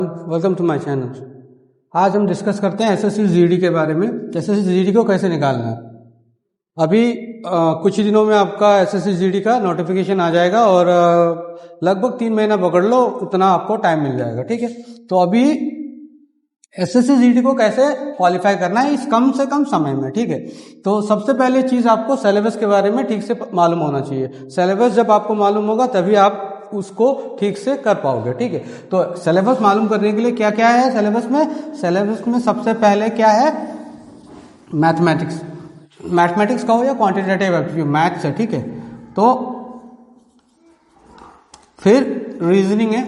Welcome to my channel. आज हम discuss करते हैं एसएससी जीडी के बारे में। एसएससी जीडी को कैसे निकालना है। अभी कुछ ही दिनों में आपका एसएससी जीडी का नोटिफिकेशन आ जाएगा और लगभग 3 महीना पकड़ लो, उतना आपको टाइम मिल जाएगा। ठीक है, तो अभी एसएससी जीडी को कैसे क्वालिफाई करना है इस कम से कम समय में। ठीक है, तो सबसे पहले चीज आपको सिलेबस के बारे में ठीक से मालूम होना चाहिए। सिलेबस जब आपको मालूम होगा तभी आप उसको ठीक से कर पाओगे। ठीक है, तो सिलेबस मालूम करने के लिए क्या क्या है सिलेबस में सबसे पहले क्या है, मैथमेटिक्स। मैथमेटिक्स का हो या क्वांटिटेटिव एप्टीट्यूड, मैथ्स है। ठीक है, तो फिर रीजनिंग है,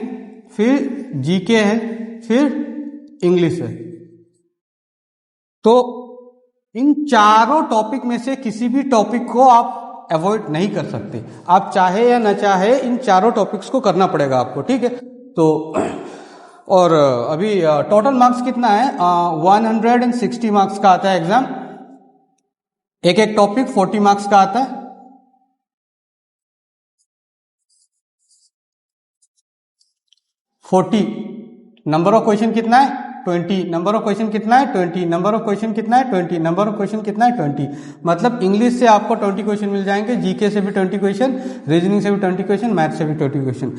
फिर जीके है, फिर इंग्लिश है। तो इन चारों टॉपिक में से किसी भी टॉपिक को आप अवॉइड नहीं कर सकते। आप चाहे या न चाहे इन चारों टॉपिक्स को करना पड़ेगा आपको। ठीक है, तो और अभी टोटल मार्क्स कितना है, 160 मार्क्स का आता है एग्जाम। एक एक टॉपिक 40 मार्क्स का आता है। नंबर ऑफ क्वेश्चन कितना है, 20। नंबर ऑफ क्वेश्चन कितना है, 20। नंबर ऑफ क्वेश्चन कितना है, 20। नंबर ऑफ क्वेश्चन कितना है, 20। मतलब इंग्लिश से आपको 20 क्वेश्चन मिल जाएंगे, जीके से भी 20 क्वेश्चन, रीजनिंग से भी 20 क्वेश्चन, मैथ से भी 20 क्वेश्चन।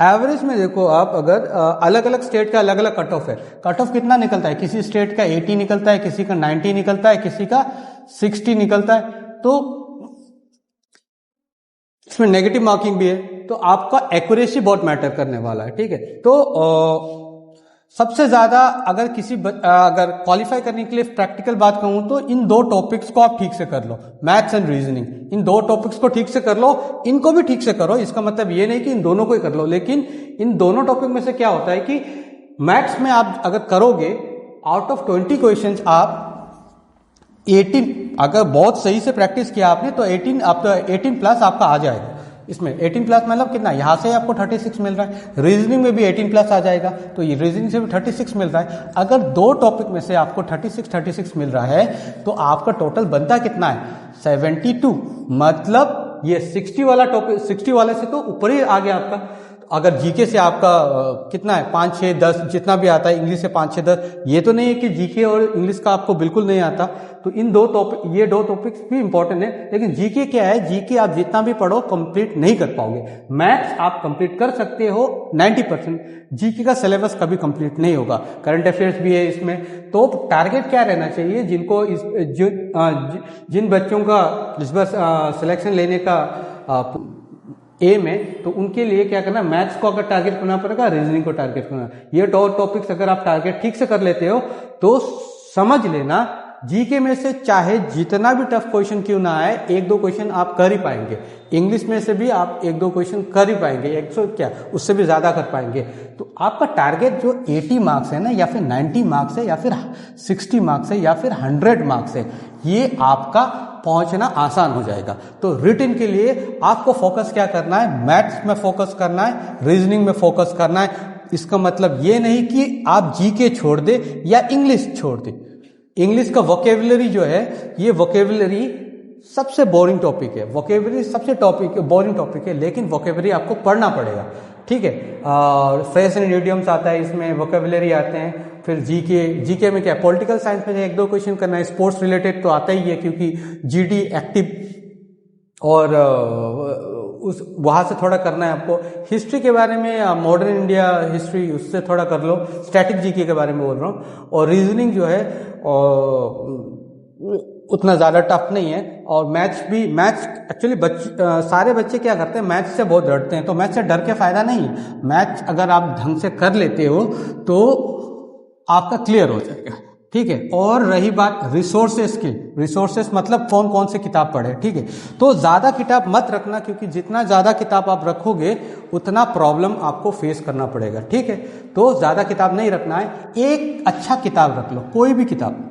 एवरेज में देखो आप, अगर अलग अलग स्टेट का अलग अलग कट ऑफ है। कट ऑफ कितना निकलता है, किसी स्टेट का 80 निकलता है, किसी का 90 निकलता है, किसी का 60 निकलता है। तो इसमें नेगेटिव मार्किंग भी है, तो आपका एक्यूरेसी बहुत मैटर करने वाला है। ठीक है, तो सबसे ज्यादा अगर अगर क्वालिफाई करने के लिए प्रैक्टिकल बात कहूं तो इन दो टॉपिक्स को आप ठीक से कर लो, मैथ्स एंड रीजनिंग। इन दो टॉपिक्स को ठीक से कर लो, इनको भी ठीक से करो। इसका मतलब ये नहीं कि इन दोनों को ही कर लो, लेकिन इन दोनों टॉपिक में से क्या होता है कि मैथ्स में आप अगर करोगे, आउट ऑफ 20 क्वेश्चंस आप 18, अगर बहुत सही से प्रैक्टिस किया आपने तो 18 प्लस आपका आ जाएगा। इसमें 18 प्लस मतलब कितना, यहां से आपको 36 मिल रहा है। रीजनिंग में भी 18 प्लस आ जाएगा, तो ये रीजनिंग से भी 36 मिल रहा है। अगर दो टॉपिक में से आपको 36 मिल रहा है तो आपका टोटल बनता कितना है, 72। मतलब ये 60 वाला टॉपिक, 60 वाले से तो ऊपर ही आ गया आपका। अगर जीके से आपका कितना है, 5, 6, 10 जितना भी आता है, इंग्लिश से 5, 6, 10, ये तो नहीं है कि जीके और इंग्लिश का आपको बिल्कुल नहीं आता। तो इन दो टॉपिक, ये दो टॉपिक्स भी इंपॉर्टेंट है। लेकिन जीके क्या है, जीके आप जितना भी पढ़ो कंप्लीट नहीं कर पाओगे। मैथ्स आप कंप्लीट कर सकते हो 90%, जीके का सिलेबस कभी कंप्लीट नहीं होगा। करंट अफेयर्स भी है इसमें। तो टारगेट क्या रहना चाहिए, जिन बच्चों का इस बार सिलेक्शन लेने का एम है, तो उनके लिए क्या करना, मैथ्स को अगर टारगेट करना पड़ेगा, रीजनिंग को टारगेट करना। ये दो टॉपिक्स अगर आप टारगेट ठीक से कर लेते हो तो समझ लेना, जीके में से चाहे जितना भी टफ क्वेश्चन क्यों ना आए, 1-2 क्वेश्चन आप कर ही पाएंगे। इंग्लिश में से भी आप 1-2 क्वेश्चन कर ही पाएंगे, 100 क्या उससे भी ज्यादा कर पाएंगे। तो आपका टारगेट जो 80 मार्क्स है ना, या फिर 90 मार्क्स है, या फिर 60 मार्क्स है, या फिर 100 मार्क्स है, ये आपका पहुंचना आसान हो जाएगा। तो रिटन के लिए आपको फोकस क्या करना है, मैथ्स में फोकस करना है, रीजनिंग में फोकस करना है। इसका मतलब ये नहीं कि आप जीके छोड़ दे या इंग्लिश छोड़ दे। इंग्लिश का वोकेबुलरी जो है, ये वोकेबुलरी सबसे बोरिंग टॉपिक है। वोकेबुलरी सबसे बोरिंग टॉपिक है, लेकिन वोकेबुलरी आपको पढ़ना पड़ेगा। ठीक है, और फ्रेज एंड इडियम्स आता है इसमें, वोकेबुलरी आते हैं। फिर जीके में क्या, पॉलिटिकल साइंस में 1-2 क्वेश्चन करना है। स्पोर्ट्स रिलेटेड तो आता ही है, क्योंकि जीडी एक्टिव और उस वहां से थोड़ा करना है आपको। हिस्ट्री के बारे में, मॉडर्न इंडिया हिस्ट्री, उससे थोड़ा कर लो। स्टैटिक जीके के बारे में बोल रहा हूँ। और रीजनिंग जो है उतना ज्यादा टफ नहीं है। और मैथ्स एक्चुअली सारे बच्चे क्या करते हैं, मैथ्स से बहुत डरते हैं। तो मैथ्स से डर के फायदा नहीं है। मैथ्स अगर आप ढंग से कर लेते हो तो आपका क्लियर हो जाएगा। ठीक है, और रही बात रिसोर्सेस की, रिसोर्सेस मतलब कौन कौन से किताब पढ़े। ठीक है, तो ज्यादा किताब मत रखना, क्योंकि जितना ज्यादा किताब आप रखोगे उतना प्रॉब्लम आपको फेस करना पड़ेगा। ठीक है, तो ज्यादा किताब नहीं रखना है, एक अच्छा किताब रख लो, कोई भी किताब।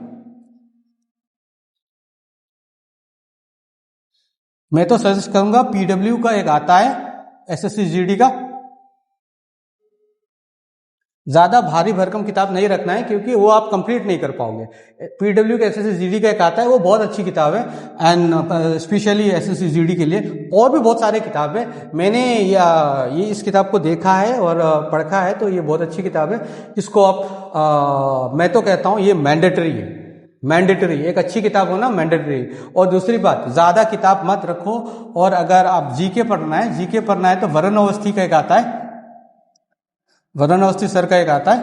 मैं तो सजेस्ट करूंगा, पीडब्ल्यू का एक आता है, एसएससी जीडी का, ज़्यादा भारी भरकम किताब नहीं रखना है, क्योंकि वो आप कंप्लीट नहीं कर पाओगे। पीडब्ल्यू के एसएससी जीडी का एक आता है, वो बहुत अच्छी किताब है, एंड स्पेशली एसएससी जीडी के लिए। और भी बहुत सारे किताब है, मैंने ये इस किताब को देखा है और पढ़ा है, तो ये बहुत अच्छी किताब है। इसको आप मैं तो कहता हूँ ये मैंडेटरी है, मैंडेटरी एक अच्छी किताब हो ना, मैंडेटरी। और दूसरी बात, ज़्यादा किताब मत रखो। और अगर आप जीके पढ़ना है, जीके पढ़ना है, तो वरुण अवस्थी का एक आता है, वरुण अवस्थी सर का एक आता है,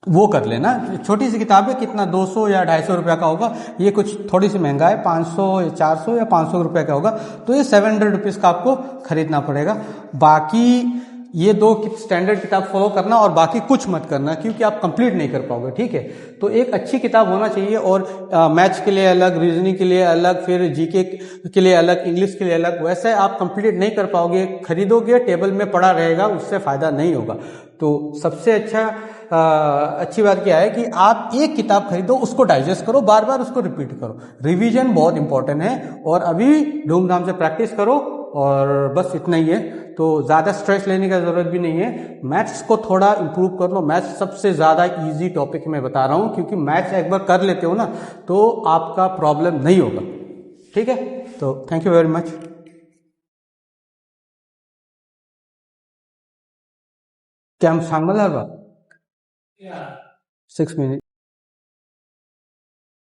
वो कर लेना। छोटी सी किताब है, कितना 200 या 250 रुपया का होगा। ये कुछ थोड़ी सी महंगा है, 500 या 400 या 500 रुपये का होगा, तो ये 700 रुपीज़ का आपको खरीदना पड़ेगा। बाकी ये दो स्टैंडर्ड किताब फॉलो करना, और बाकी कुछ मत करना, क्योंकि आप कंप्लीट नहीं कर पाओगे, ठीक है। तो एक अच्छी किताब होना चाहिए, और मैथ्स के लिए अलग, रीजनिंग के लिए अलग, फिर जीके के लिए अलग, इंग्लिश के लिए अलग। वैसे आप कंप्लीट नहीं कर पाओगे, खरीदोगे टेबल में पड़ा रहेगा, उससे फायदा नहीं होगा। तो सबसे अच्छी बात क्या है कि आप एक किताब खरीदो, उसको डाइजेस्ट करो, बार बार उसको रिपीट करो। रिवीजन बहुत इंपॉर्टेंट है, और अभी धूमधाम से प्रैक्टिस करो, और बस इतना ही है। तो ज़्यादा स्ट्रेस लेने की ज़रूरत भी नहीं है। मैथ्स को थोड़ा इंप्रूव कर लो। मैथ्स सबसे ज़्यादा इजी टॉपिक मैं बता रहा हूँ, क्योंकि मैथ्स एक बार कर लेते हो ना, तो आपका प्रॉब्लम नहीं होगा, ठीक है। तो थैंक यू वेरी मच। क्या हम सांगमल हलवा 6 मिनट